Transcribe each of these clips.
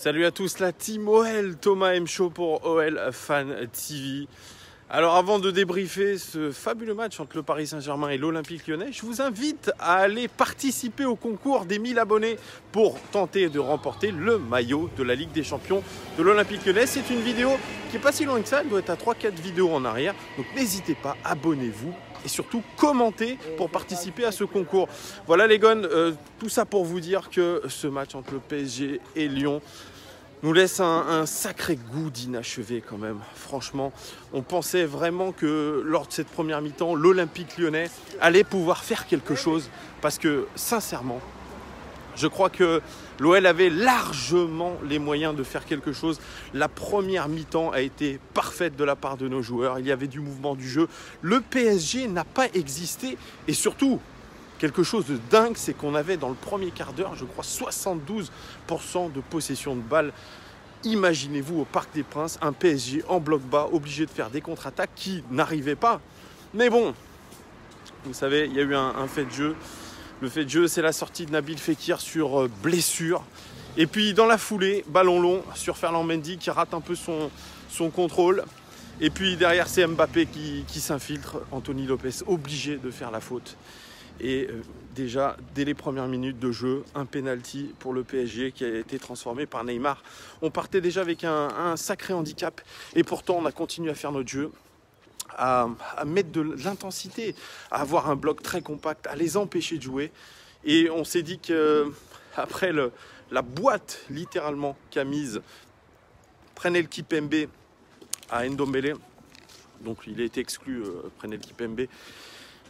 Salut à tous, la team OL, Thomas M. Show pour OL Fan TV. Alors avant de débriefer ce fabuleux match entre le Paris Saint-Germain et l'Olympique Lyonnais, je vous invite à aller participer au concours des 1000 abonnés pour tenter de remporter le maillot de la Ligue des Champions de l'Olympique Lyonnais. C'est une vidéo qui n'est pas si loin que ça, elle doit être à 3-4 vidéos en arrière. Donc n'hésitez pas, abonnez-vous et surtout commentez pour participer à ce concours. Voilà les gones, tout ça pour vous dire que ce match entre le PSG et Lyon nous laisse un sacré goût d'inachevé quand même. Franchement, on pensait vraiment que lors de cette première mi-temps, l'Olympique Lyonnais allait pouvoir faire quelque chose. Parce que sincèrement, je crois que l'OL avait largement les moyens de faire quelque chose. La première mi-temps a été parfaite de la part de nos joueurs. Il y avait du mouvement du jeu. Le PSG n'a pas existé. Et surtout, quelque chose de dingue, c'est qu'on avait dans le premier quart d'heure, je crois, 72% de possession de balle. Imaginez-vous au Parc des Princes, un PSG en bloc bas, obligé de faire des contre-attaques qui n'arrivaient pas. Mais bon, vous savez, il y a eu un fait de jeu. Le fait de jeu, c'est la sortie de Nabil Fekir sur blessure. Et puis dans la foulée, ballon long sur Ferland Mendy qui rate un peu son contrôle. Et puis derrière, c'est Mbappé qui s'infiltre. Anthony Lopez obligé de faire la faute. Et déjà, dès les premières minutes de jeu, un penalty pour le PSG qui a été transformé par Neymar. On partait déjà avec un sacré handicap et pourtant on a continué à faire notre jeu, à mettre de l'intensité, à avoir un bloc très compact, à les empêcher de jouer. Et on s'est dit qu'après la boîte littéralement qu'a mise Prenel Kipembe à Ndombele, donc il a été exclu Prenel Kipembe,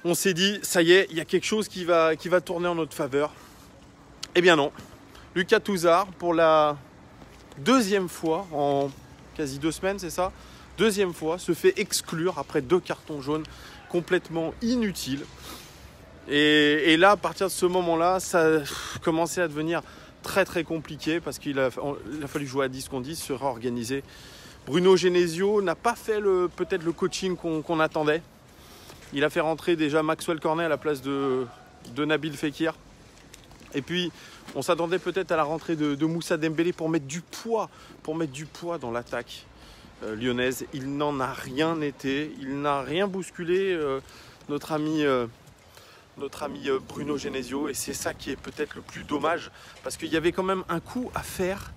on s'est dit, ça y est, il y a quelque chose qui va tourner en notre faveur. Eh bien non. Lucas Touzard, pour la deuxième fois, en quasi 2 semaines, c'est ça ? Deuxième fois, se fait exclure après 2 cartons jaunes complètement inutiles. Et là, à partir de ce moment-là, ça a commencé à devenir très très compliqué parce qu'il a fallu jouer à 10 contre 10, se réorganiser. Bruno Genesio n'a pas fait peut-être le coaching qu'on attendait. Il a fait rentrer déjà Maxwell Cornet à la place de Nabil Fekir. Et puis, on s'attendait peut-être à la rentrée de Moussa Dembélé pour mettre du poids dans l'attaque lyonnaise. Il n'en a rien été. Il n'a rien bousculé notre ami Bruno Genesio. Et c'est ça qui est peut-être le plus dommage. Parce qu'il y avait quand même un coup à faire.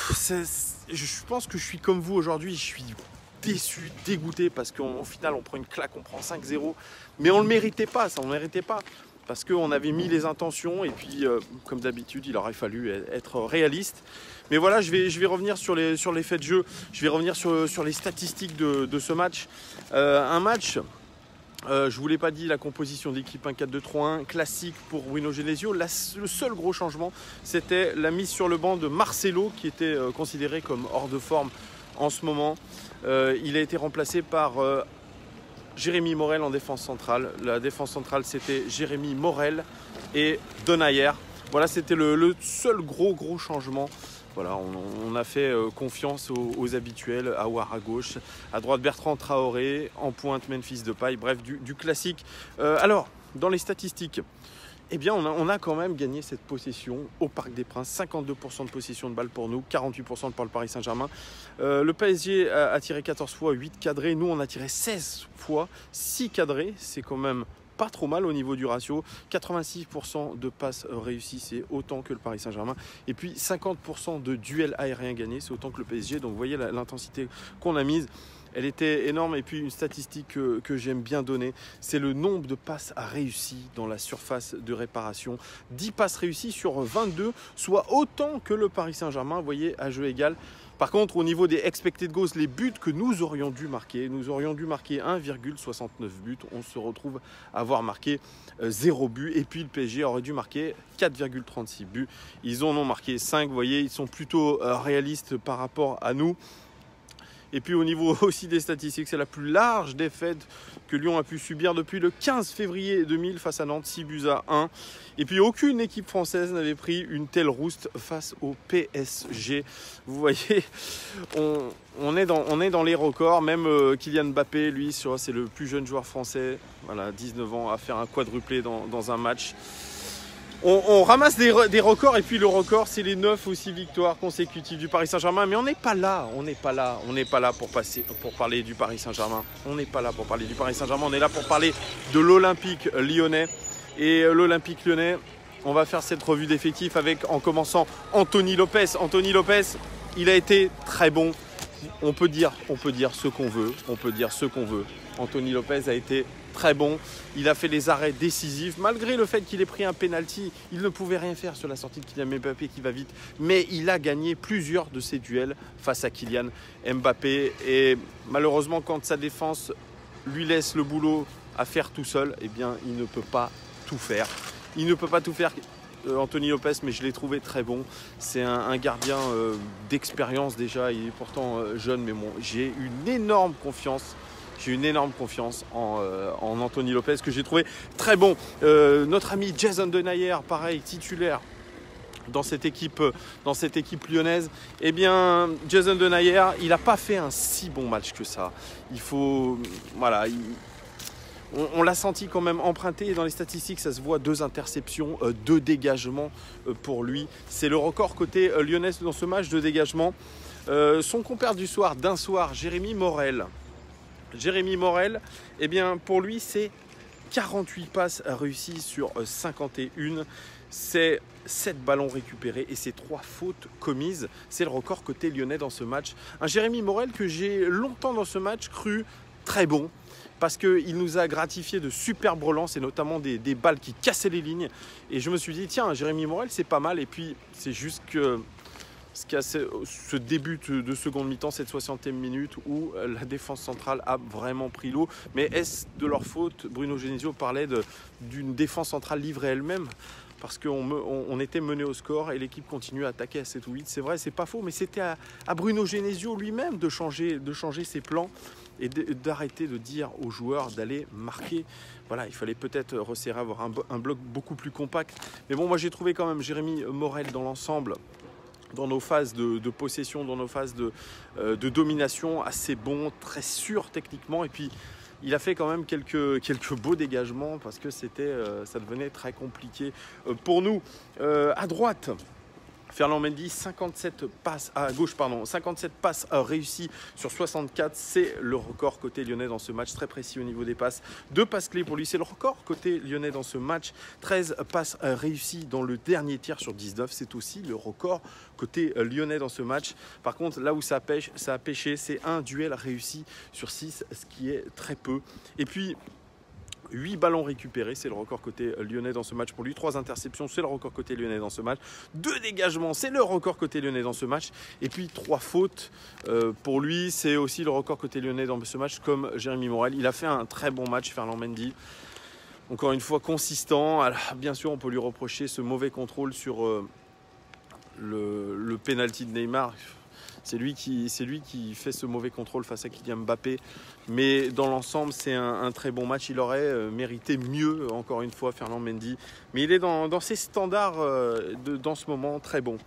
Je pense que je suis comme vous aujourd'hui. Je suis déçu, dégoûté parce qu'au final on prend une claque, on prend 5-0, mais on ne le méritait pas, ça on ne méritait pas parce qu'on avait mis les intentions et puis comme d'habitude il aurait fallu être réaliste. Mais voilà, je vais revenir sur les faits de jeu, je vais revenir sur les statistiques de ce match. Un match, je ne vous l'ai pas dit, la composition d'équipe, un 4-2-3-1 classique pour Bruno Genesio. Le seul gros changement, c'était la mise sur le banc de Marcelo qui était considéré comme hors de forme en ce moment. Il a été remplacé par Jérémy Morel en défense centrale. La défense centrale, c'était Jérémy Morel et Donayer. Voilà, c'était le seul gros changement. Voilà, on a fait confiance aux habituels, Aouar à gauche, à droite Bertrand Traoré, en pointe Memphis Depay, bref, du classique. Alors, dans les statistiques, eh bien, on a quand même gagné cette possession au Parc des Princes. 52% de possession de balle pour nous, 48% pour le Paris Saint-Germain. Le PSG a tiré 14 fois, 8 cadrés. Nous, on a tiré 16 fois, 6 cadrés. C'est quand même pas trop mal au niveau du ratio. 86% de passes réussies, c'est autant que le Paris Saint-Germain. Et puis 50% de duels aériens gagnés, c'est autant que le PSG. Donc vous voyez l'intensité qu'on a mise. Elle était énorme. Et puis une statistique que j'aime bien donner, c'est le nombre de passes réussies dans la surface de réparation. 10 passes réussies sur 22, soit autant que le Paris Saint-Germain, vous voyez, à jeu égal. Par contre, au niveau des expected goals, les buts que nous aurions dû marquer 1,69 buts. On se retrouve à avoir marqué 0 but. Et puis le PSG aurait dû marquer 4,36 buts. Ils en ont marqué 5, vous voyez, ils sont plutôt réalistes par rapport à nous. Et puis au niveau aussi des statistiques, c'est la plus large défaite que Lyon a pu subir depuis le 15 février 2000 face à Nantes, 6-1. Et puis aucune équipe française n'avait pris une telle rouste face au PSG. Vous voyez, on est dans les records. Même Kylian Mbappé, lui, c'est le plus jeune joueur français, voilà, 19 ans, à faire un quadruplé dans un match. On ramasse des records et puis le record c'est les 9 aussi victoires consécutives du Paris Saint-Germain. Mais on n'est pas là, on n'est pas là pour parler du Paris Saint-Germain. On n'est pas là pour parler du Paris Saint-Germain, on est là pour parler de l'Olympique lyonnais. Et l'Olympique lyonnais, on va faire cette revue d'effectifs avec, en commençant, Anthony Lopes. Anthony Lopes, il a été très bon. On peut dire ce qu'on veut, Anthony Lopes a été très bon, il a fait les arrêts décisifs, malgré le fait qu'il ait pris un penalty, il ne pouvait rien faire sur la sortie de Kylian Mbappé qui va vite, mais il a gagné plusieurs de ses duels face à Kylian Mbappé et malheureusement quand sa défense lui laisse le boulot à faire tout seul, eh bien il ne peut pas tout faire. Anthony Lopes, mais je l'ai trouvé très bon. C'est un gardien d'expérience déjà. Il est pourtant jeune, mais bon, j'ai une énorme confiance en Anthony Lopes que j'ai trouvé très bon. Notre ami Jason Denayer, pareil, titulaire dans cette équipe lyonnaise. Eh bien, Jason Denayer, il n'a pas fait un si bon match que ça. On l'a senti quand même emprunté et dans les statistiques ça se voit, 2 interceptions, 2 dégagements pour lui. C'est le record côté lyonnais dans ce match de dégagement. Son compère du soir, d'un soir, Jérémy Morel, eh bien pour lui c'est 48 passes réussies sur 51. C'est 7 ballons récupérés et c'est 3 fautes commises. C'est le record côté lyonnais dans ce match. Un Jérémy Morel que j'ai longtemps dans ce match cru très bon, parce qu'il nous a gratifié de superbes relances et notamment des balles qui cassaient les lignes. Et je me suis dit, tiens, Jérémy Morel, c'est pas mal. Et puis, c'est juste que ce début de seconde mi-temps, cette 60e minute où la défense centrale a vraiment pris l'eau. Mais est-ce de leur faute? Bruno Genesio parlait d'une défense centrale livrée elle-même, parce qu'on était mené au score et l'équipe continue à attaquer à 7 ou 8. C'est vrai, c'est pas faux, mais c'était à Bruno Genesio lui-même de changer ses plans et d'arrêter de dire aux joueurs d'aller marquer. Voilà, il fallait peut-être resserrer, avoir un bloc beaucoup plus compact. Mais bon, moi j'ai trouvé quand même Jérémy Morel dans l'ensemble, dans nos phases de possession, dans nos phases de domination, assez bon, très sûr techniquement. Et puis, il a fait quand même quelques beaux dégagements parce que ça devenait très compliqué pour nous. À droite, Ferland Mendy, 57 passes à gauche, 57 passes réussies sur 64. C'est le record côté lyonnais dans ce match, très précis au niveau des passes. 2 passes clés pour lui, c'est le record côté lyonnais dans ce match. 13 passes réussies dans le dernier tiers sur 19. C'est aussi le record côté lyonnais dans ce match. Par contre, là où ça a pêché, c'est un duel réussi sur 6, ce qui est très peu. Et puis, 8 ballons récupérés, c'est le record côté lyonnais dans ce match pour lui. 3 interceptions, c'est le record côté lyonnais dans ce match. 2 dégagements, c'est le record côté lyonnais dans ce match. Et puis 3 fautes pour lui, c'est aussi le record côté lyonnais dans ce match, comme Jérémy Morel. Il a fait un très bon match, Ferland Mendy. Encore une fois, consistant. Alors, bien sûr, on peut lui reprocher ce mauvais contrôle sur le penalty de Neymar. C'est lui qui fait ce mauvais contrôle face à Kylian Mbappé. Mais dans l'ensemble, c'est un très bon match. Il aurait mérité mieux, encore une fois, Ferland Mendy. Mais il est dans ses standards dans ce moment très bon.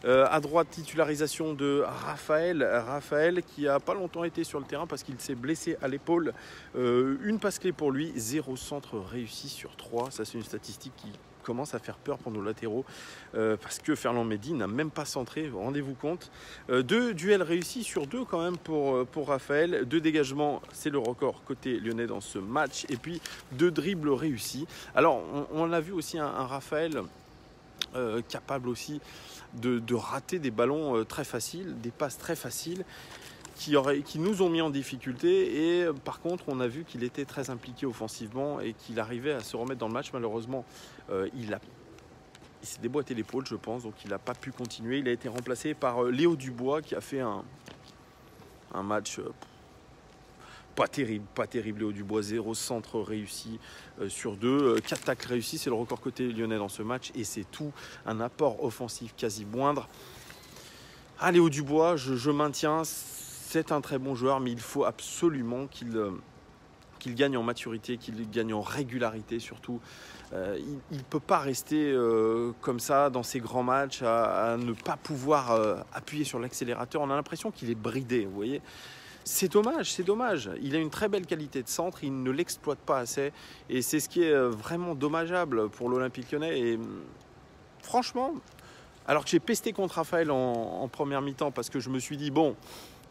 À droite, titularisation de Raphaël qui n'a pas longtemps été sur le terrain parce qu'il s'est blessé à l'épaule. Une passe clé pour lui, 0 centre réussi sur 3. Ça, c'est une statistique qui commence à faire peur pour nos latéraux parce que Ferland Mendy n'a même pas centré, rendez-vous compte. 2 duels réussis sur 2 quand même pour Raphaël. 2 dégagements, c'est le record côté lyonnais dans ce match. Et puis 2 dribbles réussis. Alors on a vu aussi un Raphaël capable aussi de rater des ballons très faciles, des passes très faciles qui nous ont mis en difficulté. Et par contre, on a vu qu'il était très impliqué offensivement et qu'il arrivait à se remettre dans le match. Malheureusement, il s'est déboîté l'épaule, je pense, donc il n'a pas pu continuer. Il a été remplacé par Léo Dubois qui a fait un match pas terrible. Léo Dubois, 0 centre réussi sur 2. 4 tacles réussis, c'est le record côté lyonnais dans ce match. Et c'est tout, un apport offensif quasi moindre. Ah, Léo Dubois, je maintiens, c'est un très bon joueur, mais il faut absolument qu'il gagne en maturité, qu'il gagne en régularité surtout. Il ne peut pas rester comme ça dans ces grands matchs à ne pas pouvoir appuyer sur l'accélérateur. On a l'impression qu'il est bridé, vous voyez. C'est dommage, c'est dommage. Il a une très belle qualité de centre, il ne l'exploite pas assez. Et c'est ce qui est vraiment dommageable pour l'Olympique Lyonnais. Et franchement, alors que j'ai pesté contre Raphaël en première mi-temps parce que je me suis dit, bon,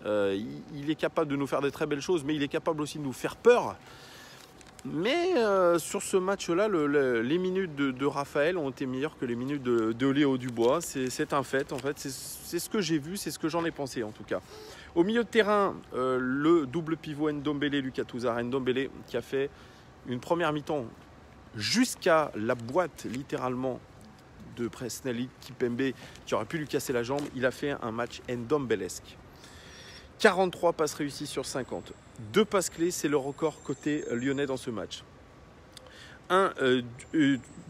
il est capable de nous faire des très belles choses, mais il est capable aussi de nous faire peur. Mais sur ce match-là, les minutes de Raphaël ont été meilleures que les minutes de Léo Dubois. C'est un fait, en fait. C'est ce que j'ai vu, c'est ce que j'en ai pensé, en tout cas. Au milieu de terrain, le double pivot Ndombele-Lucas Touzard. Ndombele qui a fait une première mi-temps jusqu'à la boîte, littéralement, de Presnel Kimpembe, qui aurait pu lui casser la jambe. Il a fait un match Ndombelesque. 43 passes réussies sur 50. 2 passes clés, c'est le record côté lyonnais dans ce match.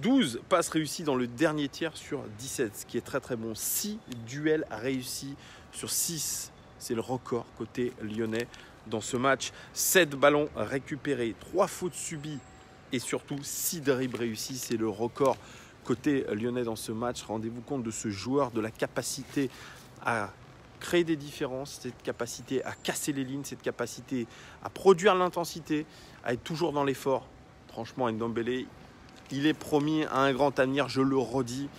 12 passes réussies dans le dernier tiers sur 17, ce qui est très très bon. 6 duels réussis sur 6, c'est le record côté lyonnais dans ce match. 7 ballons récupérés, 3 fautes subies et surtout 6 dribbles réussis, c'est le record côté lyonnais dans ce match. Rendez-vous compte de ce joueur, de la capacité à créer des différences, cette capacité à casser les lignes, cette capacité à produire l'intensité, à être toujours dans l'effort. Franchement, Ndombele, il est promis à un grand avenir, je le redis.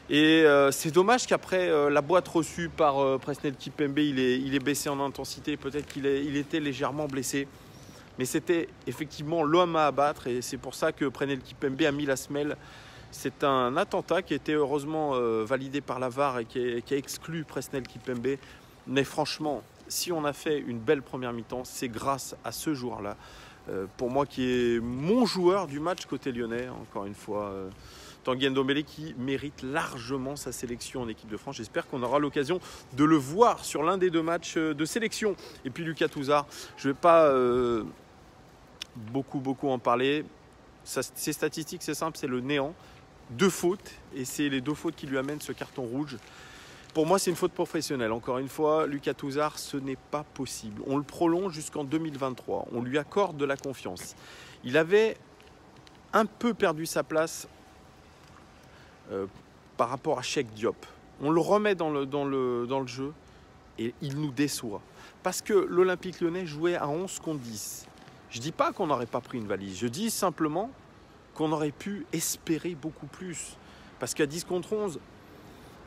Et c'est dommage qu'après la boîte reçue par Presnel Kimpembe, il est baissé en intensité. Peut-être qu'il était légèrement blessé. Mais c'était effectivement l'homme à abattre. Et c'est pour ça que Presnel Kimpembe a mis la semelle. C'est un attentat qui a été heureusement validé par la VAR et qui a exclu Presnel Kimpembe. Mais franchement, si on a fait une belle première mi-temps, c'est grâce à ce joueur-là. Pour moi, qui est mon joueur du match côté lyonnais, encore une fois. Tanguy Ndombele qui mérite largement sa sélection en équipe de France. J'espère qu'on aura l'occasion de le voir sur l'un des 2 matchs de sélection. Et puis Lucas Touzard, je ne vais pas beaucoup en parler. Ses statistiques, c'est simple, c'est le néant. 2 fautes, et c'est les 2 fautes qui lui amènent ce carton rouge. Pour moi, c'est une faute professionnelle. Encore une fois, Lucas Touzard, ce n'est pas possible. On le prolonge jusqu'en 2023. On lui accorde de la confiance. Il avait un peu perdu sa place par rapport à Cheikh Diop. On le remet dans le jeu et il nous déçoit. Parce que l'Olympique Lyonnais jouait à 11 contre 10. Je ne dis pas qu'on n'aurait pas pris une valise. Je dis simplement qu'on aurait pu espérer beaucoup plus. Parce qu'à 10 contre 11,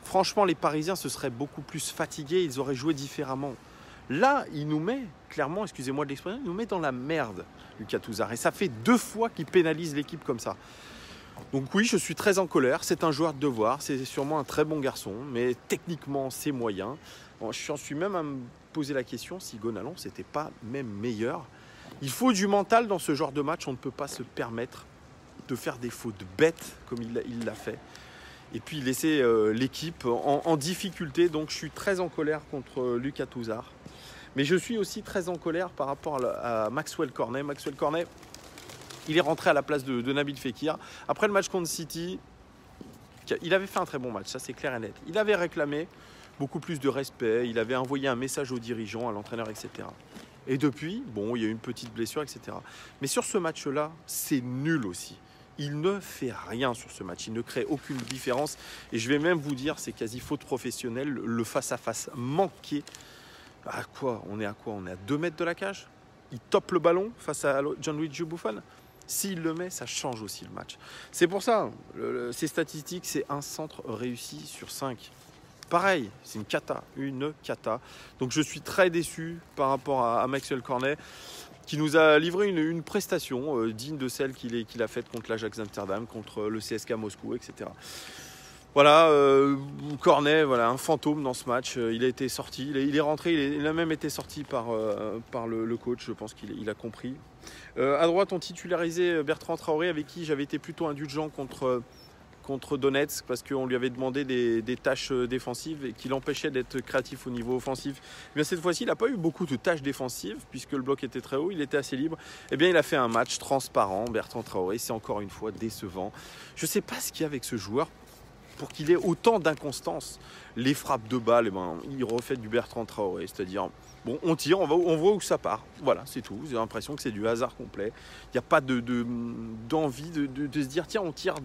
franchement, les Parisiens se seraient beaucoup plus fatigués, ils auraient joué différemment. Là, il nous met, clairement, excusez-moi de l'expression, il nous met dans la merde, Lucas Touzard. Et ça fait 2 fois qu'il pénalise l'équipe comme ça. Donc oui, je suis très en colère, c'est un joueur de devoir, c'est sûrement un très bon garçon, mais techniquement, c'est moyen. Bon, j'en suis même à me poser la question si Gonalons n'était pas même meilleur. Il faut du mental dans ce genre de match, on ne peut pas se permettre de faire des fautes bêtes comme il l'a fait et puis laisser l'équipe en difficulté. Donc je suis très en colère contre Lucas Touzard, mais je suis aussi très en colère par rapport à Maxwell Cornet. Maxwell Cornet, il est rentré à la place de Nabil Fekir après le match contre City. Il avait fait un très bon match, ça c'est clair et net. Il avait réclamé beaucoup plus de respect, il avait envoyé un message aux dirigeants, à l'entraîneur, etc. Et depuis, bon, il y a eu une petite blessure, etc. Mais sur ce match-là, c'est nul aussi. Il ne fait rien sur ce match, il ne crée aucune différence. Et je vais même vous dire, c'est quasi faute professionnelle, le face-à-face manqué. À quoi ? On est à 2 mètres de la cage. Il tope le ballon face à Gianluigi Buffon. S'il le met, ça change aussi le match. C'est pour ça, ces statistiques, c'est un centre réussi sur 5. Pareil, c'est une cata. Donc je suis très déçu par rapport à Maxwell Cornet, qui nous a livré une prestation digne de celle qu'il a faite contre l'Ajax Amsterdam, contre le CSKA Moscou, etc. Voilà, Cornet, voilà, un fantôme dans ce match. Il a été sorti, il est rentré, il a même été sorti par le coach, je pense qu'il a compris. À droite, on titularisait Bertrand Traoré, avec qui j'avais été plutôt indulgent contre Donetsk, parce qu'on lui avait demandé des tâches défensives et qu'il empêchait d'être créatif au niveau offensif. Et bien cette fois-ci, il n'a pas eu beaucoup de tâches défensives puisque le bloc était très haut, il était assez libre. Et bien il a fait un match transparent, Bertrand Traoré. C'est encore une fois décevant. Je ne sais pas ce qu'il y a avec ce joueur. pour qu'il ait autant d'inconstance. Les frappes de balles, eh ben, il refait du Bertrand Traoré, c'est-à-dire, bon, on tire, on voit où ça part. Voilà, c'est tout. J'ai l'impression que c'est du hasard complet. Il n'y a pas d'envie de se dire, tiens, on tire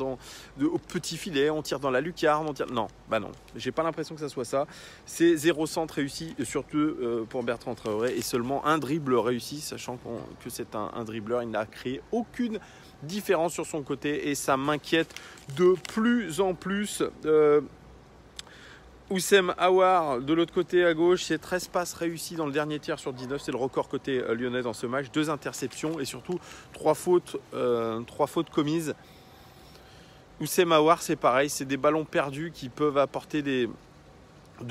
au petit filet, on tire dans la lucarne, on tire... Non, bah non, j'ai pas l'impression que ça soit ça. C'est 0 centre réussi, surtout pour Bertrand Traoré, et seulement un dribble réussi, sachant que c'est un dribbleur, il n'a créé aucune différence sur son côté, et ça m'inquiète de plus en plus. Oussem Aouar, de l'autre côté à gauche, c'est 13 passes réussies dans le dernier tiers sur 19. C'est le record côté lyonnais dans ce match. 2 interceptions et surtout 3 fautes commises. Oussem Aouar, c'est pareil. C'est des ballons perdus qui peuvent apporter de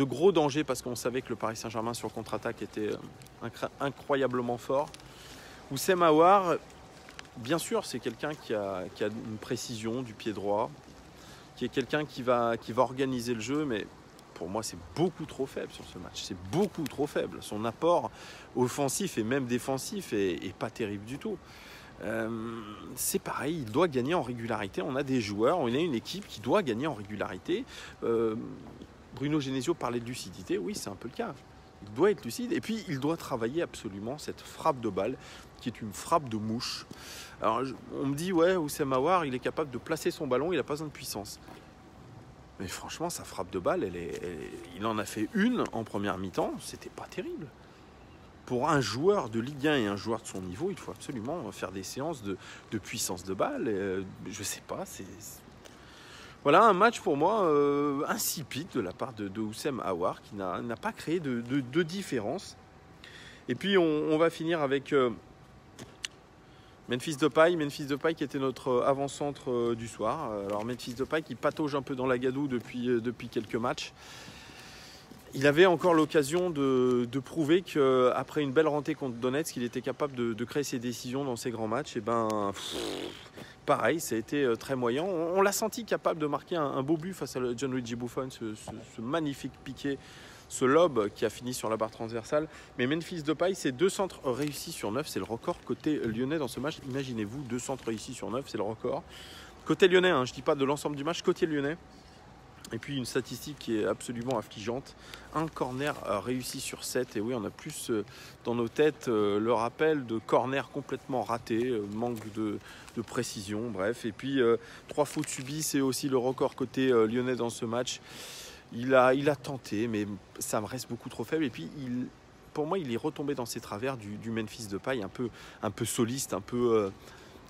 gros dangers parce qu'on savait que le Paris Saint-Germain sur contre-attaque était incroyablement fort. Oussem Aouar, bien sûr, c'est quelqu'un qui a une précision du pied droit, qui est quelqu'un qui va organiser le jeu, mais pour moi, c'est beaucoup trop faible sur ce match. C'est beaucoup trop faible. Son apport offensif et même défensif est pas terrible du tout. C'est pareil, il doit gagner en régularité. On a des joueurs, on a une équipe qui doit gagner en régularité. Bruno Genesio parlait de lucidité. Oui, c'est un peu le cas. Il doit être lucide. Et puis, il doit travailler absolument cette frappe de balle qui est une frappe de mouche. Alors, on me dit, ouais, Oussem Aouar, il est capable de placer son ballon, il n'a pas besoin de puissance. Mais franchement, sa frappe de balle, il en a fait une en première mi-temps, c'était pas terrible. Pour un joueur de Ligue 1 et un joueur de son niveau, il faut absolument faire des séances de puissance de balle. Je sais pas, voilà un match pour moi insipide de la part de Oussem Aouar qui n'a pas créé de différence. Et puis on va finir avec Memphis Depay qui était notre avant-centre du soir. Alors Memphis Depay qui patauge un peu dans la gadoue depuis quelques matchs. Il avait encore l'occasion de prouver qu'après une belle rentrée contre Donetsk, il était capable de créer ses décisions dans ses grands matchs. Et pareil, ça a été très moyen. On l'a senti capable de marquer un beau but face à Gianluigi Buffon, ce magnifique piqué, ce lob qui a fini sur la barre transversale. Mais Memphis Depay, c'est 2 centres réussis sur 9. C'est le record côté lyonnais dans ce match. Imaginez-vous, 2 centres réussis sur 9, c'est le record. Côté lyonnais, je ne dis pas de l'ensemble du match, côté lyonnais. Et puis une statistique qui est absolument affligeante. Un corner réussi sur 7. Et oui, on a plus dans nos têtes le rappel de corner complètement raté, manque de précision, bref. Et puis 3 fautes subies, c'est aussi le record côté lyonnais dans ce match. Il a tenté, mais ça me reste beaucoup trop faible. Et puis, pour moi, il est retombé dans ses travers du Memphis Depay, un peu soliste,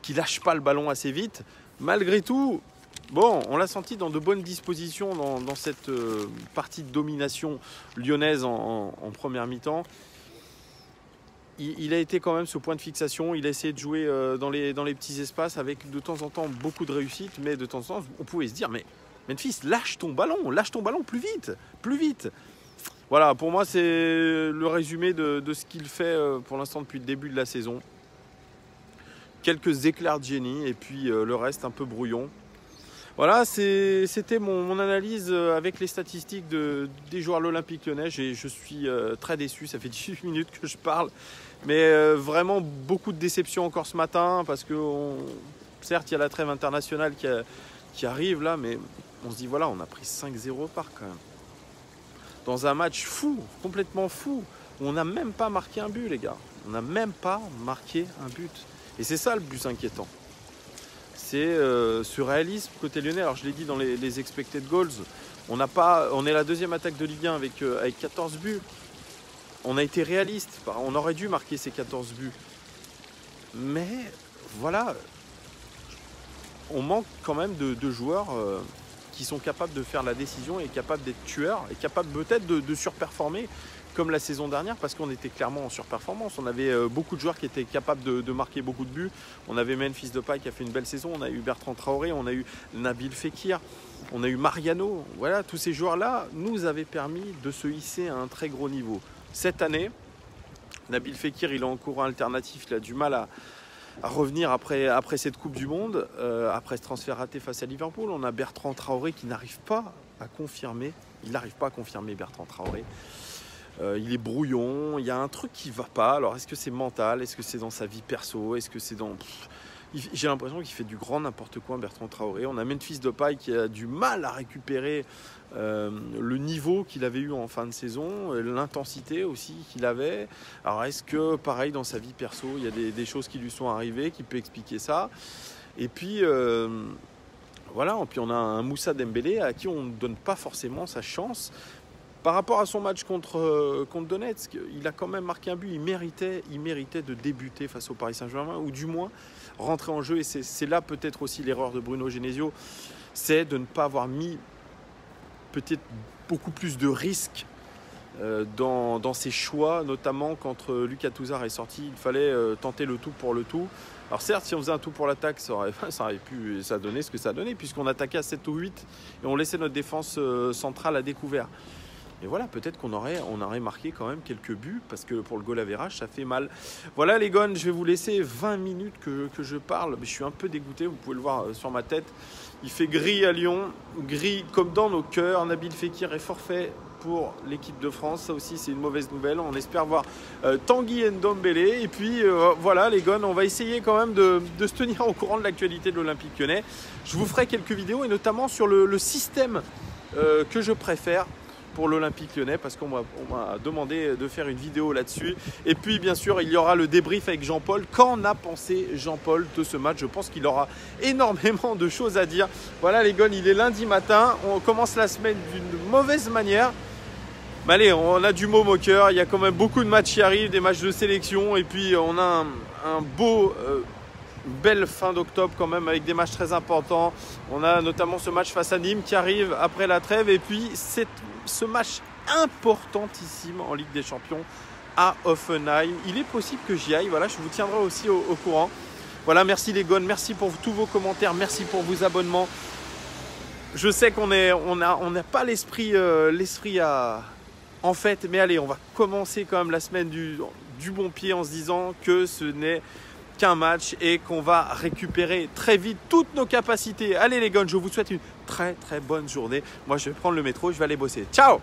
qui lâche pas le ballon assez vite. Malgré tout, bon, on l'a senti dans de bonnes dispositions dans cette partie de domination lyonnaise en première mi-temps. Il a été quand même ce point de fixation. Il a essayé de jouer dans les petits espaces avec de temps en temps beaucoup de réussite, mais de temps en temps, on pouvait se dire, mais Memphis, lâche ton ballon plus vite. Voilà, pour moi, c'est le résumé de ce qu'il fait pour l'instant depuis le début de la saison. Quelques éclairs de génie et puis le reste un peu brouillon. Voilà, c'était mon analyse avec les statistiques des joueurs de l'Olympique Lyonnais. Je suis très déçu, ça fait 18 minutes que je parle. Mais vraiment beaucoup de déception encore ce matin parce que certes, il y a la trêve internationale qui arrive là, mais on se dit voilà, on a pris 5-0 par quand même. Dans un match fou, complètement fou, où on n'a même pas marqué un but, les gars. On n'a même pas marqué un but. Et c'est ça le plus inquiétant. C'est ce réalisme côté lyonnais. Alors je l'ai dit dans les expected goals, on est la deuxième attaque de Ligue 1 avec 14 buts. On a été réaliste. On aurait dû marquer ces 14 buts. Mais voilà, on manque quand même de joueurs qui sont capables de faire la décision et capables d'être tueurs et capables peut-être de surperformer comme la saison dernière parce qu'on était clairement en surperformance. On avait beaucoup de joueurs qui étaient capables de marquer beaucoup de buts. On avait Memphis Depay qui a fait une belle saison. On a eu Bertrand Traoré, on a eu Nabil Fekir, on a eu Mariano. Voilà, tous ces joueurs-là nous avaient permis de se hisser à un très gros niveau. Cette année, Nabil Fekir, il est en courant alternatif. Il a du mal à revenir après cette Coupe du Monde, après ce transfert raté face à Liverpool. On a Bertrand Traoré qui n'arrive pas à confirmer. Il n'arrive pas à confirmer Bertrand Traoré. Il est brouillon, il y a un truc qui ne va pas. Alors est-ce que c'est mental? Est-ce que c'est dans sa vie perso? Est-ce que c'est dans... j'ai l'impression qu'il fait du grand n'importe quoi, Bertrand Traoré. On a Memphis Depay qui a du mal à récupérer le niveau qu'il avait eu en fin de saison, l'intensité aussi qu'il avait. Alors est-ce que pareil dans sa vie perso, il y a des choses qui lui sont arrivées, qui peut expliquer ça? Et puis voilà, et puis on a un Moussa Dembélé à qui on ne donne pas forcément sa chance. Par rapport à son match contre Donetsk, il a quand même marqué un but, il méritait de débuter face au Paris Saint-Germain, ou du moins rentrer en jeu. Et c'est là peut-être aussi l'erreur de Bruno Genesio, c'est de ne pas avoir mis peut-être beaucoup plus de risques dans ses choix, notamment quand Lucas Touzard est sorti. Il fallait tenter le tout pour le tout. Alors certes, si on faisait un tout pour l'attaque, ça aurait pu donner ce que ça a donné, puisqu'on attaquait à 7 ou 8 et on laissait notre défense centrale à découvert. Et voilà, peut-être qu'on aurait marqué quand même quelques buts, parce que pour le goal average, ça fait mal. Voilà les gones, je vais vous laisser 20 minutes que je parle. Mais je suis un peu dégoûté, vous pouvez le voir sur ma tête. Il fait gris à Lyon, gris comme dans nos cœurs. Nabil Fekir est forfait pour l'équipe de France. Ça aussi, c'est une mauvaise nouvelle. On espère voir Tanguy Ndombele. Et puis, voilà les gones, on va essayer quand même de se tenir au courant de l'actualité de l'Olympique Lyonnais. Je vous ferai quelques vidéos, et notamment sur le système que je préfère pour l'Olympique Lyonnais, parce qu'on m'a demandé de faire une vidéo là-dessus. Et puis bien sûr il y aura le débrief avec Jean-Paul. Qu'en a pensé Jean-Paul de ce match? Je pense qu'il aura énormément de choses à dire. Voilà les gars, il est lundi matin, on commence la semaine d'une mauvaise manière. Mais allez, on a du mot au cœur, il y a quand même beaucoup de matchs qui arrivent, des matchs de sélection, et puis on a un beau belle fin d'octobre quand même, avec des matchs très importants. On a notamment ce match face à Nîmes qui arrive après la trêve, et puis ce match importantissime en Ligue des Champions à Hoffenheim. Il est possible que j'y aille, voilà, je vous tiendrai aussi au courant. Voilà, merci les gones, merci pour tous vos commentaires, merci pour vos abonnements. Je sais qu'on n'a pas l'esprit en fait, mais allez, on va commencer quand même la semaine du bon pied en se disant que ce n'est qu'un match et qu'on va récupérer très vite toutes nos capacités. Allez les gars, je vous souhaite une très très bonne journée. Moi je vais prendre le métro, je vais aller bosser. Ciao!